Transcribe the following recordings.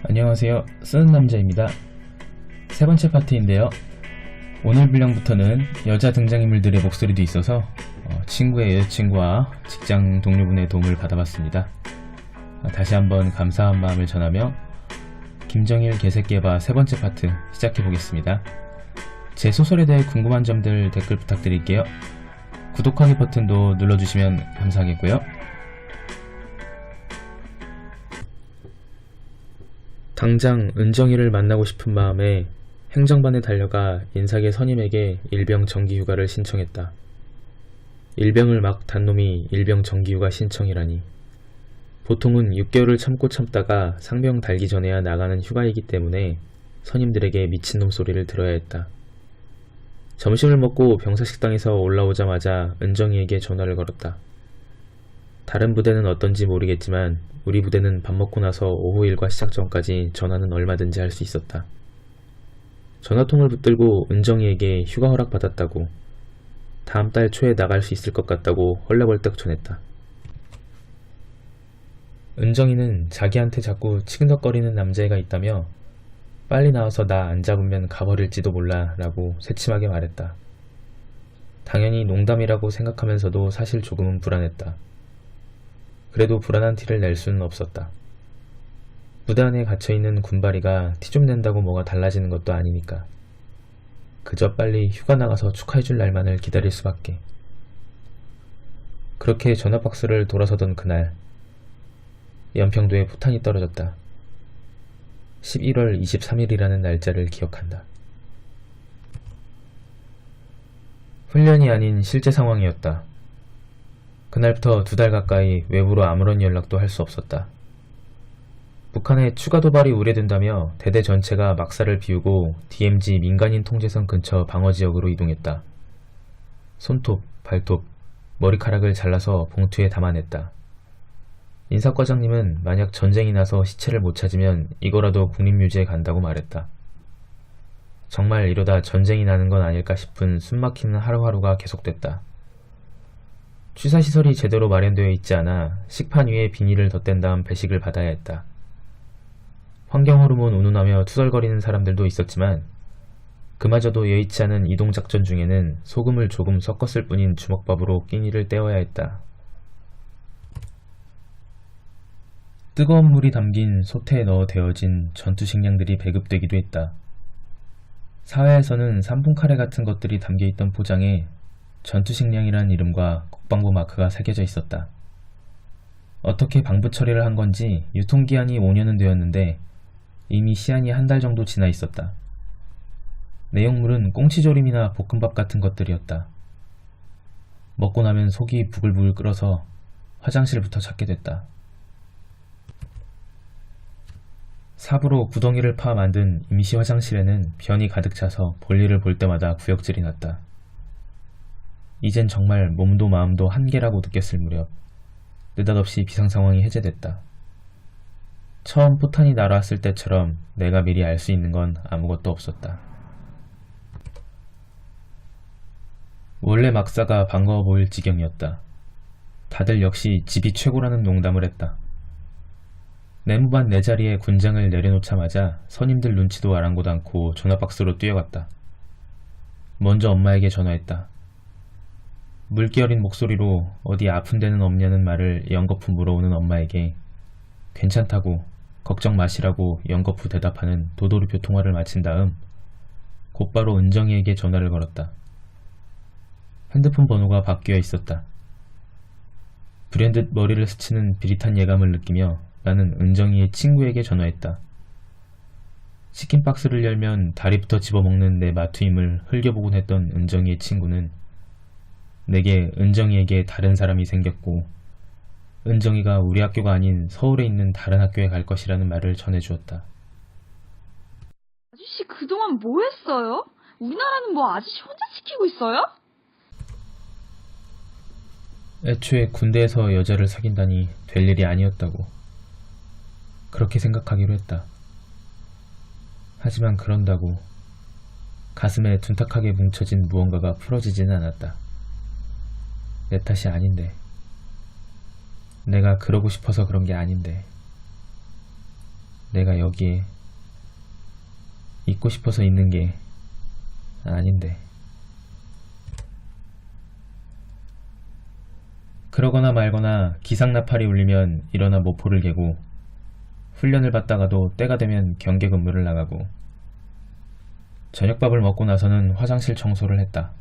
안녕하세요. 쓰는 남자입니다. 세 번째 파트인데요. 오늘 분량부터는 여자 등장인물들의 목소리도 있어서 친구의 여자친구와 직장 동료분의 도움을 받아봤습니다. 다시 한번 감사한 마음을 전하며 김정일 개새끼에봐 세 번째 파트 시작해보겠습니다. 제 소설에 대해 궁금한 점들 댓글 부탁드릴게요. 구독하기 버튼도 눌러주시면 감사하겠고요. 당장 은정이를 만나고 싶은 마음에 행정반에 달려가 인사계 선임에게 일병 정기휴가를 신청했다. 일병을 막 단 놈이 일병 정기휴가 신청이라니. 보통은 6개월을 참고 참다가 상병 달기 전에야 나가는 휴가이기 때문에 선임들에게 미친놈 소리를 들어야 했다. 점심을 먹고 병사식당에서 올라오자마자 은정이에게 전화를 걸었다. 다른 부대는 어떤지 모르겠지만 우리 부대는 밥 먹고 나서 오후 일과 시작 전까지 전화는 얼마든지 할 수 있었다. 전화통을 붙들고 은정이에게 휴가 허락 받았다고, 다음 달 초에 나갈 수 있을 것 같다고 헐레벌떡 전했다. 은정이는 자기한테 자꾸 치근덕거리는 남자애가 있다며 빨리 나와서 나 안 잡으면 가버릴지도 몰라 라고 새침하게 말했다. 당연히 농담이라고 생각하면서도 사실 조금은 불안했다. 그래도 불안한 티를 낼 수는 없었다. 부대 안에 갇혀있는 군바리가 티 좀 낸다고 뭐가 달라지는 것도 아니니까. 그저 빨리 휴가 나가서 축하해줄 날만을 기다릴 수밖에. 그렇게 전화박스를 돌아서던 그날, 연평도에 포탄이 떨어졌다. 11월 23일이라는 날짜를 기억한다. 훈련이 아닌 실제 상황이었다. 그날부터 2달 가까이 외부로 아무런 연락도 할 수 없었다. 북한의 추가 도발이 우려된다며 대대 전체가 막사를 비우고 DMZ 민간인 통제선 근처 방어지역으로 이동했다. 손톱, 발톱, 머리카락을 잘라서 봉투에 담아냈다. 인사과장님은 만약 전쟁이 나서 시체를 못 찾으면 이거라도 국립묘지에 간다고 말했다. 정말 이러다 전쟁이 나는 건 아닐까 싶은 숨막히는 하루하루가 계속됐다. 취사시설이 제대로 마련되어 있지 않아 식판 위에 비닐을 덧댄 다음 배식을 받아야 했다. 환경호르몬 운운하며 투덜거리는 사람들도 있었지만 그마저도 여의치 않은 이동작전 중에는 소금을 조금 섞었을 뿐인 주먹밥으로 끼니를 때워야 했다. 뜨거운 물이 담긴 솥에 넣어 데워진 전투식량들이 배급되기도 했다. 사회에서는 삼풍카레 같은 것들이 담겨있던 포장에 전투식량이라는 이름과 국방부 마크가 새겨져 있었다. 어떻게 방부 처리를 한 건지 유통기한이 5년은 되었는데 이미 시한이 1달 정도 지나 있었다. 내용물은 꽁치조림이나 볶음밥 같은 것들이었다. 먹고 나면 속이 부글부글 끓어서 화장실부터 찾게 됐다. 삽으로 구덩이를 파 만든 임시 화장실에는 변이 가득 차서 볼일을 볼 때마다 구역질이 났다. 이젠 정말 몸도 마음도 한계라고 느꼈을 무렵 느닷없이 비상상황이 해제됐다. 처음 포탄이 날아왔을 때처럼 내가 미리 알 수 있는 건 아무것도 없었다. 원래 막사가 반가워 보일 지경이었다. 다들 역시 집이 최고라는 농담을 했다. 내무반 내 자리에 군장을 내려놓자마자 선임들 눈치도 아랑곳 않고 전화박스로 뛰어갔다. 먼저 엄마에게 전화했다. 물기 어린 목소리로 어디 아픈 데는 없냐는 말을 연거푸 물어오는 엄마에게 괜찮다고 걱정 마시라고 연거푸 대답하는 도돌이표 통화를 마친 다음 곧바로 은정이에게 전화를 걸었다. 핸드폰 번호가 바뀌어 있었다. 불현듯 머리를 스치는 비릿한 예감을 느끼며 나는 은정이의 친구에게 전화했다. 치킨 박스를 열면 다리부터 집어먹는 내 마투임을 흘겨보곤 했던 은정이의 친구는 내게 은정이에게 다른 사람이 생겼고 은정이가 우리 학교가 아닌 서울에 있는 다른 학교에 갈 것이라는 말을 전해주었다. 아저씨 그동안 뭐 했어요? 우리나라는 뭐 아저씨 혼자 지키고 있어요? 애초에 군대에서 여자를 사귄다니 될 일이 아니었다고 그렇게 생각하기로 했다. 하지만 그런다고 가슴에 둔탁하게 뭉쳐진 무언가가 풀어지지는 않았다. 내 탓이 아닌데. 내가 그러고 싶어서 그런 게 아닌데. 내가 여기에 있고 싶어서 있는 게 아닌데. 그러거나 말거나 기상나팔이 울리면 일어나 모포를 개고, 훈련을 받다가도 때가 되면 경계 근무를 나가고, 저녁밥을 먹고 나서는 화장실 청소를 했다.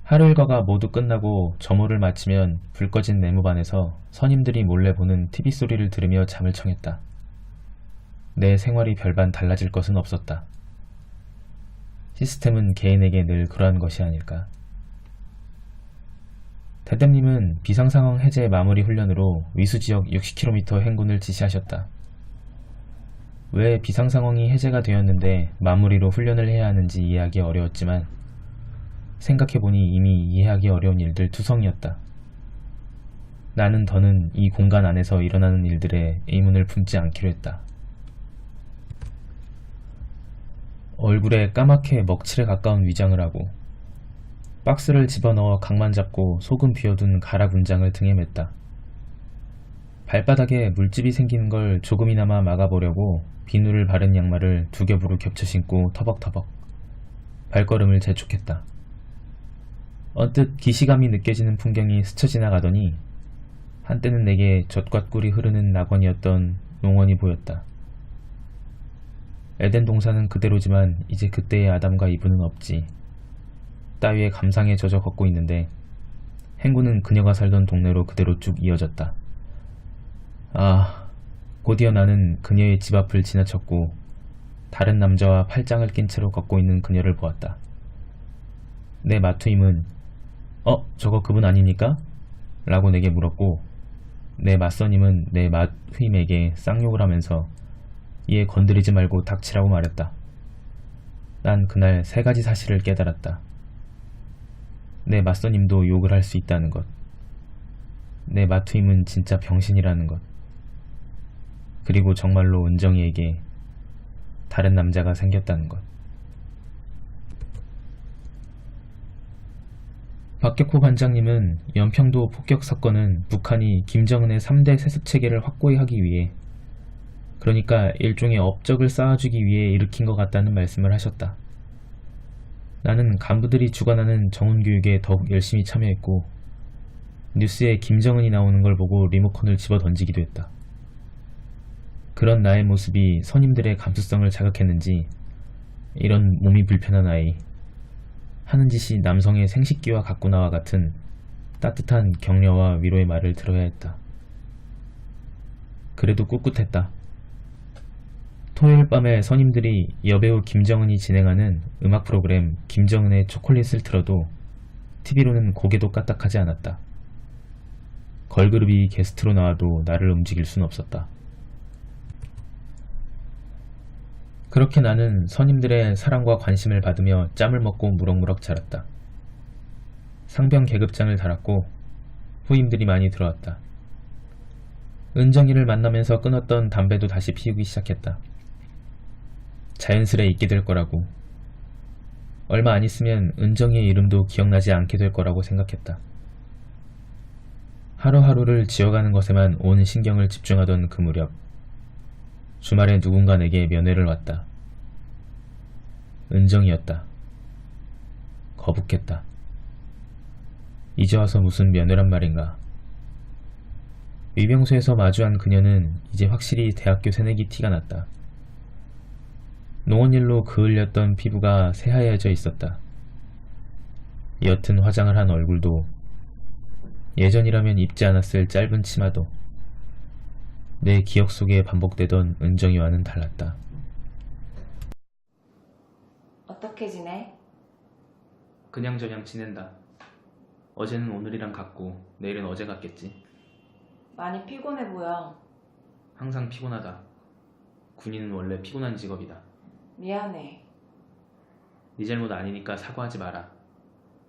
하루 일과가 모두 끝나고 점호를 마치면 불 꺼진 내무반에서 선임들이 몰래 보는 TV 소리를 들으며 잠을 청했다. 내 생활이 별반 달라질 것은 없었다. 시스템은 개인에게 늘 그러한 것이 아닐까. 대담님은 비상상황 해제 마무리 훈련으로 위수지역 60km 행군을 지시하셨다. 왜 비상상황이 해제가 되었는데 마무리로 훈련을 해야 하는지 이해하기 어려웠지만, 생각해보니 이미 이해하기 어려운 일들 투성이었다. 나는 더는 이 공간 안에서 일어나는 일들에 의문을 품지 않기로 했다. 얼굴에 까맣게 먹칠에 가까운 위장을 하고, 박스를 집어넣어 각만 잡고 소금 비워둔 가라 군장을 등에 맸다. 발바닥에 물집이 생기는 걸 조금이나마 막아보려고 비누를 바른 양말을 두 겹으로 겹쳐 신고 터벅터벅 발걸음을 재촉했다. 언뜻 기시감이 느껴지는 풍경이 스쳐 지나가더니 한때는 내게 젖과 꿀이 흐르는 낙원이었던 농원이 보였다. 에덴 동산은 그대로지만 이제 그때의 아담과 이브는 없지. 따위의 감상에 젖어 걷고 있는데 행군은 그녀가 살던 동네로 그대로 쭉 이어졌다. 아, 곧이어 나는 그녀의 집 앞을 지나쳤고 다른 남자와 팔짱을 낀 채로 걷고 있는 그녀를 보았다. 내 마투임은 저거 그분 아닙니까? 라고 내게 물었고, 내 맞선임은 내 마투임에게 쌍욕을 하면서 얘 건드리지 말고 닥치라고 말했다. 난 그날 3가지 사실을 깨달았다. 내 맞선임도 욕을 할 수 있다는 것, 내 마투임은 진짜 병신이라는 것, 그리고 정말로 은정이에게 다른 남자가 생겼다는 것. 박격호 관장님은 연평도 폭격 사건은 북한이 김정은의 3대 세습체계를 확고히 하기 위해, 그러니까 일종의 업적을 쌓아주기 위해 일으킨 것 같다는 말씀을 하셨다. 나는 간부들이 주관하는 정훈교육에 더욱 열심히 참여했고, 뉴스에 김정은이 나오는 걸 보고 리모컨을 집어 던지기도 했다. 그런 나의 모습이 선임들의 감수성을 자극했는지 이런 몸이 불편한 아이, 하는 짓이 남성의 생식기와 같구나와 같은 따뜻한 격려와 위로의 말을 들어야 했다. 그래도 꿋꿋했다. 토요일 밤에 선임들이 여배우 김정은이 진행하는 음악 프로그램 김정은의 초콜릿을 틀어도 TV로는 고개도 까딱하지 않았다. 걸그룹이 게스트로 나와도 나를 움직일 순 없었다. 그렇게 나는 선임들의 사랑과 관심을 받으며 짬을 먹고 무럭무럭 자랐다. 상병 계급장을 달았고 후임들이 많이 들어왔다. 은정이를 만나면서 끊었던 담배도 다시 피우기 시작했다. 자연스레 잊게 될 거라고, 얼마 안 있으면 은정이의 이름도 기억나지 않게 될 거라고 생각했다. 하루하루를 지어가는 것에만 온 신경을 집중하던 그 무렵, 주말에 누군가 내게 면회를 왔다. 은정이었다. 거북했다. 이제 와서 무슨 면회란 말인가. 위병소에서 마주한 그녀는 이제 확실히 대학교 새내기 티가 났다. 농원일로 그을렸던 피부가 새하얘져 있었다. 옅은 화장을 한 얼굴도, 예전이라면 입지 않았을 짧은 치마도 내 기억 속에 반복되던 은정이와는 달랐다. 어떻게 지내? 그냥저냥 지낸다. 어제는 오늘이랑 같고 내일은 어제 같겠지. 많이 피곤해 보여. 항상 피곤하다. 군인은 원래 피곤한 직업이다. 미안해. 네 잘못 아니니까 사과하지 마라.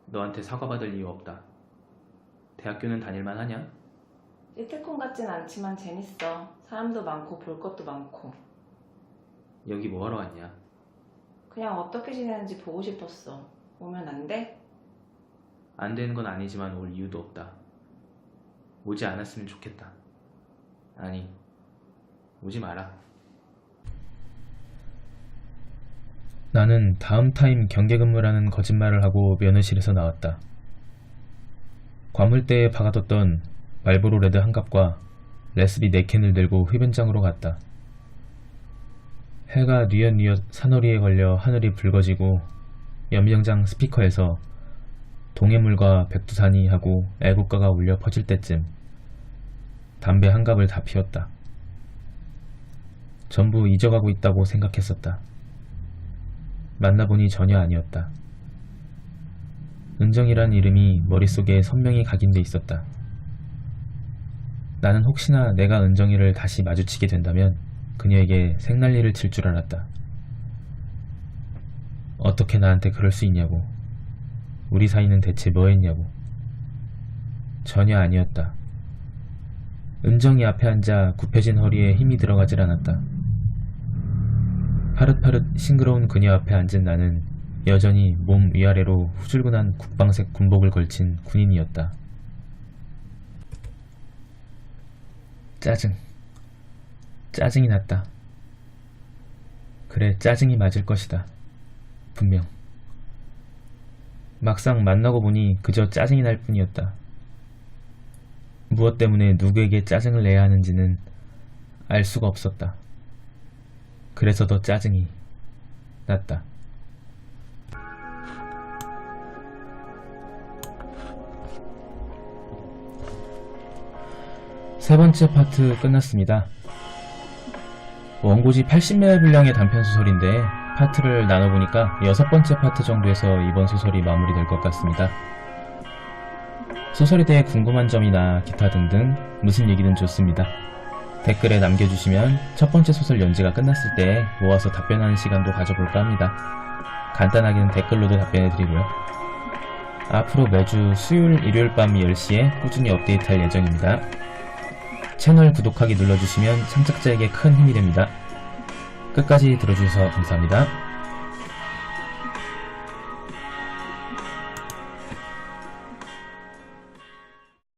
너한테 사과받을 이유 없다. 대학교는 다닐만 하냐? 시트콤 같진 않지만 재밌어. 사람도 많고 볼 것도 많고. 여기 뭐하러 왔냐? 그냥 어떻게 지내는지 보고 싶었어. 오면 안 돼? 안 되는 건 아니지만 올 이유도 없다. 오지 않았으면 좋겠다. 아니, 오지 마라. 나는 다음 타임 경계근무라는 거짓말을 하고 면회실에서 나왔다. 과물대에 박아뒀던 말보로 레드 한 갑과 레스비 4캔을 들고 흡연장으로 갔다. 해가 뉘엿뉘엿 산허리에 걸려 하늘이 붉어지고 연병장 스피커에서 동해물과 백두산이 하고 애국가가 울려 퍼질 때쯤 담배 한 갑을 다 피웠다. 전부 잊어가고 있다고 생각했었다. 만나보니 전혀 아니었다. 은정이란 이름이 머릿속에 선명히 각인돼 있었다. 나는 혹시나 내가 은정이를 다시 마주치게 된다면 그녀에게 생난리를 칠 줄 알았다. 어떻게 나한테 그럴 수 있냐고. 우리 사이는 대체 뭐했냐고. 전혀 아니었다. 은정이 앞에 앉아 굽혀진 허리에 힘이 들어가질 않았다. 파릇파릇 싱그러운 그녀 앞에 앉은 나는 여전히 몸 위아래로 후줄근한 국방색 군복을 걸친 군인이었다. 짜증이 났다. 그래, 짜증이 맞을 것이다. 분명. 막상 만나고 보니 그저 짜증이 날 뿐이었다. 무엇 때문에 누구에게 짜증을 내야 하는지는 알 수가 없었다. 그래서 더 짜증이 났다. 세 번째 파트 끝났습니다. 원고지 80매 분량의 단편소설인데 파트를 나눠보니까 6번째 파트 정도에서 이번 소설이 마무리될 것 같습니다. 소설에 대해 궁금한 점이나 기타 등등 무슨 얘기든 좋습니다. 댓글에 남겨주시면 첫 번째 소설 연재가 끝났을 때 모아서 답변하는 시간도 가져볼까 합니다. 간단하게는 댓글로도 답변해드리고요. 앞으로 매주 수요일, 일요일 밤 10시에 꾸준히 업데이트할 예정입니다. 채널 구독하기 눌러주시면 창작자에게 큰 힘이 됩니다. 끝까지 들어주셔서 감사합니다.